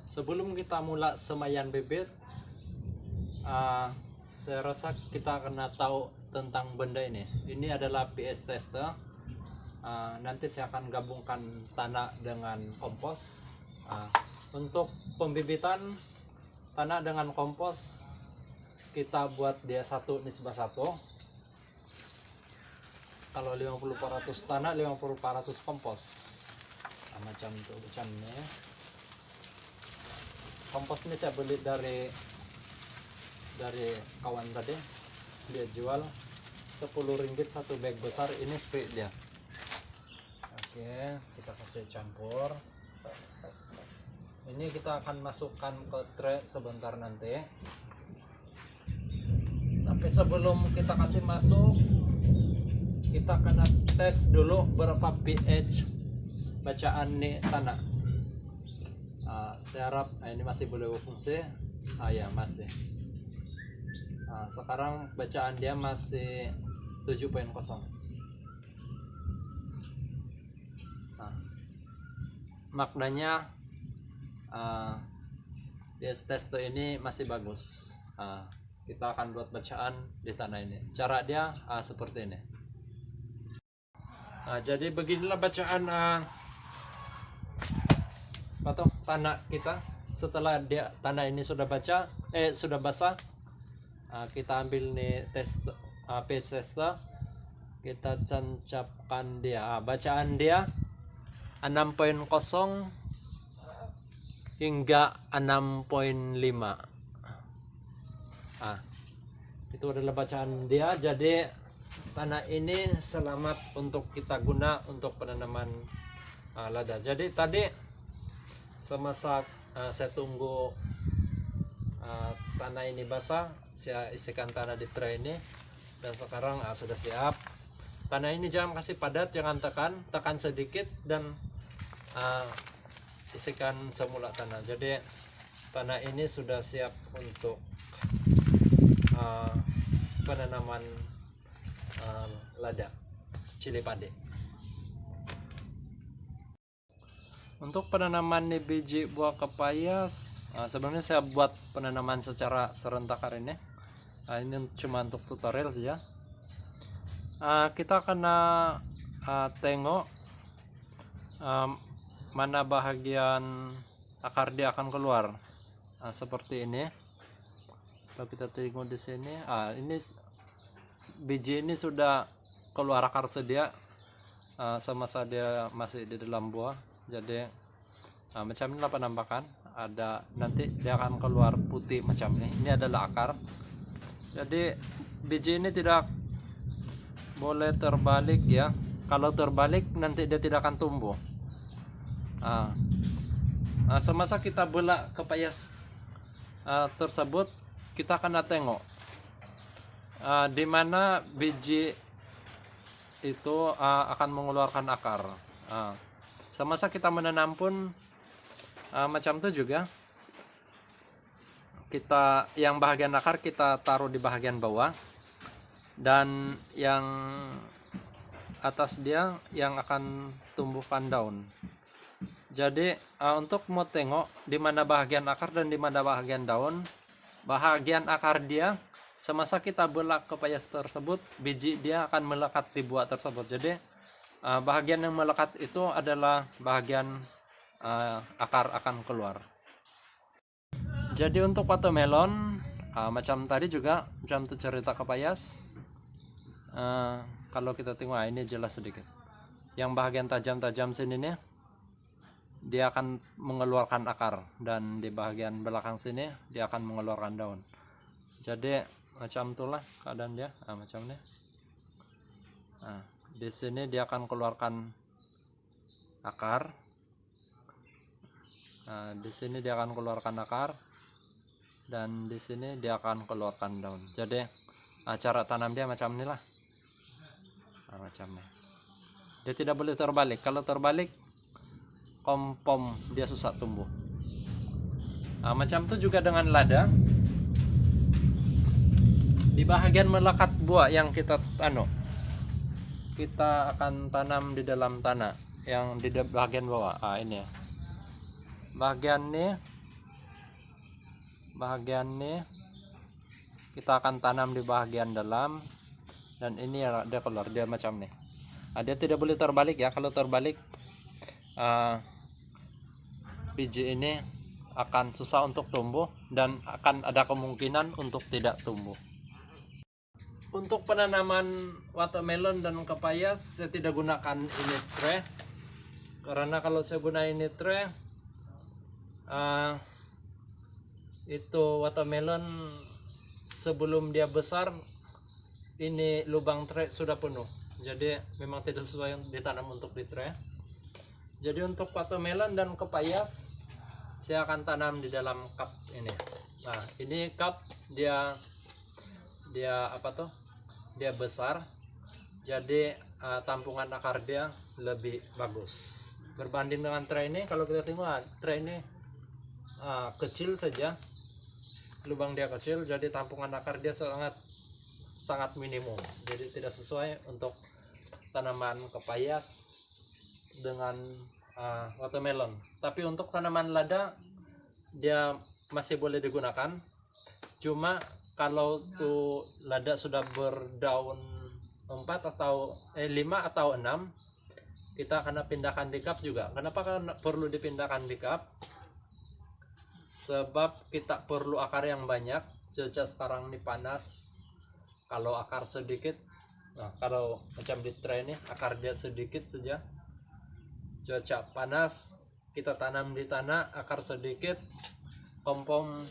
Sebelum kita mulai semayan bibit, saya rasa kita kena tahu tentang benda ini. Ini adalah pH tester. Nanti saya akan gabungkan tanah dengan kompos. Untuk pembibitan tanah dengan kompos, kita buat dia 1:1. Kalau 50% tanah, 50% kompos. Macam itu macamnya. Kompos ini saya beli dari kawan tadi. Dia jual 10 ringgit satu bag besar, ini free dia. Oke, kita kasih campur. Ini kita akan masukkan ke tray sebentar nanti. Tapi sebelum kita kasih masuk, kita kena tes dulu berapa pH bacaan nih tanah. Saya harap ini masih boleh berfungsi. Ya masih. Sekarang bacaan dia masih 7.0. Maknanya pH tester ini masih bagus. Kita akan buat bacaan di tanah ini. Cara dia seperti ini. Jadi beginilah bacaan tanah kita. Setelah tanah ini sudah sudah basah, kita ambil nih pH tester, kita tancapkan dia. Bacaan dia 6.0 hingga 6.5. Itu adalah bacaan dia. Jadi tanah ini selamat untuk kita guna untuk penanaman lada. Jadi tadi semasa saya tunggu tanah ini basah, saya isikan tanah di tray ini, dan sekarang sudah siap. Tanah ini jangan kasih padat, jangan tekan sedikit, dan isikan semula tanah. Jadi tanah ini sudah siap untuk penanaman lada cili padi. Untuk penanaman nih biji buah kepayas, sebenarnya saya buat penanaman secara serentak hari ini. Ini cuma untuk tutorial saja. Kita kena tengok mana bahagian akar dia akan keluar. Seperti ini. Kalau kita tengok di sini, ini biji ini sudah keluar akar sedia semasa dia masih di dalam buah. Jadi macam inilah penampakan. Nanti dia akan keluar putih macam ini. Ini adalah akar. Jadi biji ini tidak boleh terbalik ya. Kalau terbalik nanti dia tidak akan tumbuh. Semasa kita belah kepayas tersebut, kita akan tengok di mana biji itu akan mengeluarkan akar. Semasa kita menanam pun macam itu juga. Kita yang bahagian akar kita taruh di bahagian bawah, dan yang atas dia yang akan tumbuhkan daun. Jadi untuk mau tengok di mana bahagian akar dan di mana bahagian daun, bahagian akar dia semasa kita belah kepayas tersebut, biji dia akan melekat di buah tersebut. Jadi bahagian yang melekat itu adalah bahagian akar akan keluar. Jadi untuk watermelon macam tadi juga, macam itu cerita kepayas. Kalau kita tengok ini jelas sedikit. Yang bahagian tajam-tajam sini nih, dia akan mengeluarkan akar, dan di bahagian belakang sini dia akan mengeluarkan daun. Jadi macam itulah keadaan dia. Macam ini. Di sini dia akan keluarkan akar. Di sini dia akan keluarkan akar, dan di sini dia akan keluarkan daun. Jadi cara tanam dia macam inilah. Macam ini. Dia tidak boleh terbalik. Kalau terbalik, kompom dia susah tumbuh. Macam itu juga dengan lada. Di bahagian melekat buah yang kita kita akan tanam di dalam tanah yang di bagian bawah. Ini ya. Bagian ini bahagian nih kita akan tanam di bahagian dalam, dan ini ada keluar dia macam nih. Dia tidak boleh terbalik ya, kalau terbalik biji ini akan susah untuk tumbuh dan akan ada kemungkinan untuk tidak tumbuh. Untuk penanaman watermelon dan kepayas saya tidak gunakan ini tray, karena kalau saya guna ini tray itu watermelon sebelum dia besar ini lubang tray sudah penuh, jadi memang tidak sesuai ditanam untuk di tray. Jadi untuk watermelon dan kepayas saya akan tanam di dalam cup ini. Nah ini cup dia apa tuh, dia besar, jadi tampungan akar dia lebih bagus berbanding dengan tray ini. Kalau kita tengok tray ini kecil saja, lubang dia kecil, jadi tampungan akar dia sangat minimum, jadi tidak sesuai untuk tanaman kepayas dengan watermelon. Tapi untuk tanaman lada dia masih boleh digunakan, cuma kalau tuh lada sudah berdaun 4 atau 5 atau 6, kita akan pindahkan di cup juga. Kenapa perlu dipindahkan di cup? Sebab kita perlu akar yang banyak. Cuaca sekarang ini panas, kalau akar sedikit, nah kalau macam di tray ini akar dia sedikit saja, cuaca panas, kita tanam di tanah akar sedikit, kompom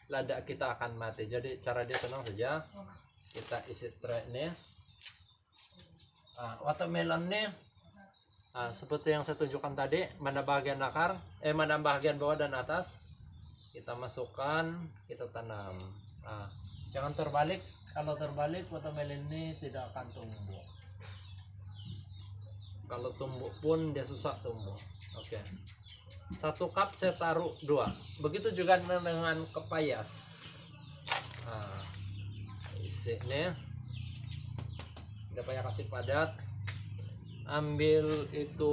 lada kita akan mati. Jadi cara dia senang saja, kita isi tray ini. Watermelon nih seperti yang saya tunjukkan tadi, mana bagian akar, mana bagian bawah dan atas kita masukkan, kita tanam. Jangan terbalik, kalau terbalik watermelon ini tidak akan tumbuh. Kalau tumbuh pun dia susah tumbuh. Oke. 1 cup saya taruh 2. Begitu juga dengan kepayas. Isi nih. Kita payah kasih padat. Ambil itu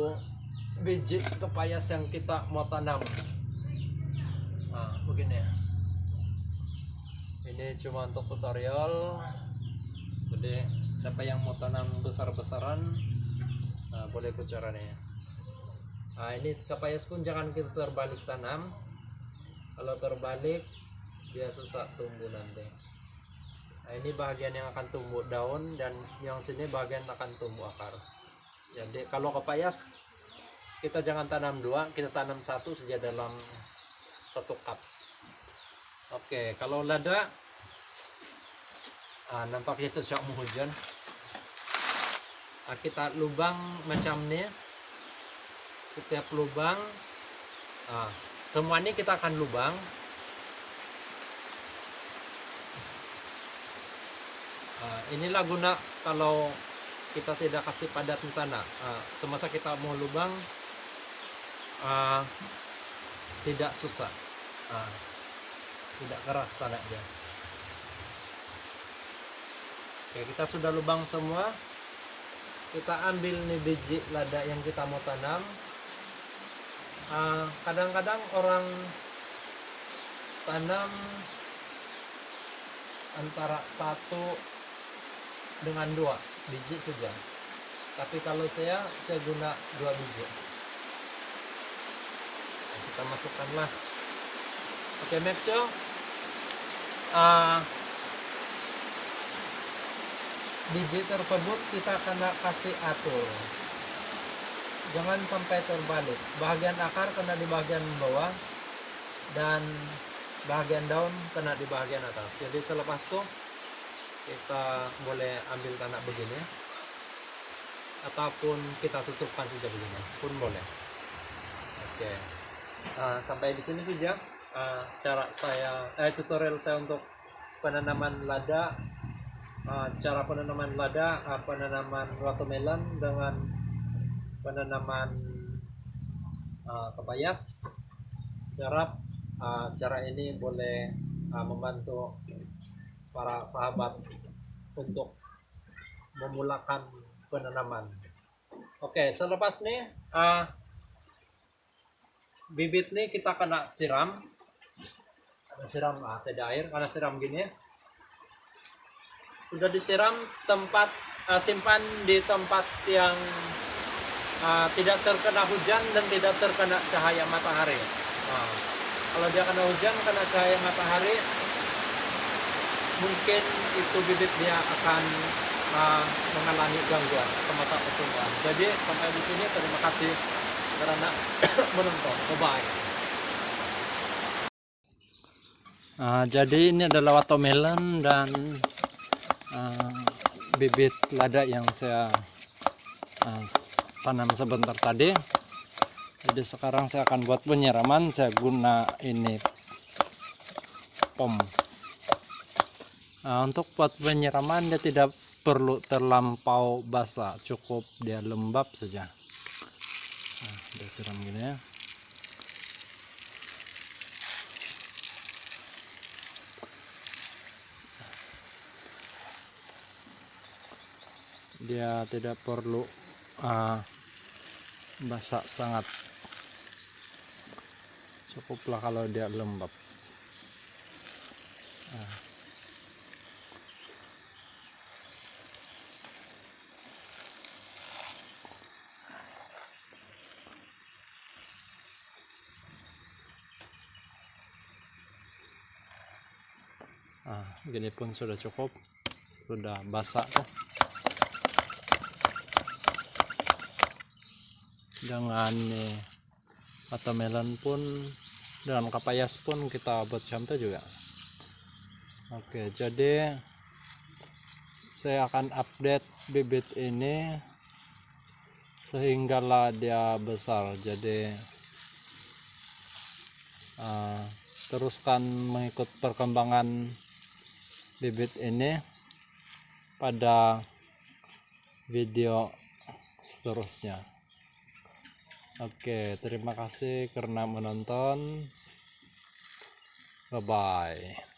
biji kepayas yang kita mau tanam. Begini ya. Ini cuma untuk tutorial. Jadi siapa yang mau tanam besar-besaran boleh ikut caranya. Ini kepayas pun jangan kita terbalik tanam. Kalau terbalik dia susah tumbuh nanti. Ini bagian yang akan tumbuh daun, dan yang sini bagian akan tumbuh akar. Jadi kalau kepayas kita jangan tanam 2, kita tanam 1 saja dalam 1 cup. Oke, kalau lada nampaknya cocok mau hujan. Kita lubang macam ini. Setiap lubang semua ini kita akan lubang. Inilah guna kalau kita tidak kasih padat tanah. Semasa kita mau lubang tidak susah, tidak keras tanahnya. Oke, kita sudah lubang semua. Kita ambil nih biji lada yang kita mau tanam. Kadang-kadang orang tanam antara 1 dengan 2 biji saja, tapi kalau saya guna 2 biji. Kita masukkanlah. Oke, make sure biji tersebut kita kena kasih atur, jangan sampai terbalik. Bagian akar kena di bagian bawah dan bagian daun kena di bagian atas. Jadi selepas itu kita boleh ambil tanah begini, ataupun kita tutupkan saja begini pun boleh. Oke, sampai di sini saja cara saya tutorial saya untuk penanaman lada. Cara penanaman lada, penanaman watermelon dengan penanaman kepayas. Saya harap cara ini boleh membantu para sahabat untuk memulakan penanaman. Oke, selepas nih bibit nih kita kena siram siram tidak air karena siram gini. Sudah disiram tempat simpan di tempat yang tidak terkena hujan dan tidak terkena cahaya matahari. Kalau dia kena hujan, kena cahaya matahari, mungkin itu bibit dia akan mengalami gangguan semasa pertumbuhan. Jadi sampai di sini, terima kasih karena menonton. Bye. Jadi ini adalah watermelon dan bibit lada yang saya tanam sebentar tadi. Jadi sekarang saya akan buat penyiraman. Saya guna ini pom. Untuk buat penyiraman dia tidak perlu terlampau basah, cukup dia lembab saja. Dia siram gini ya. Dia tidak perlu basah sangat, cukuplah kalau dia lembab. Gini pun sudah cukup, sudah basah tuh. Dengan watermelon pun, dalam kapayas pun kita buat contoh juga. Oke, jadi saya akan update bibit ini sehinggalah dia besar. Jadi teruskan mengikut perkembangan bibit ini pada video seterusnya. Oke, terima kasih karena menonton. Bye bye.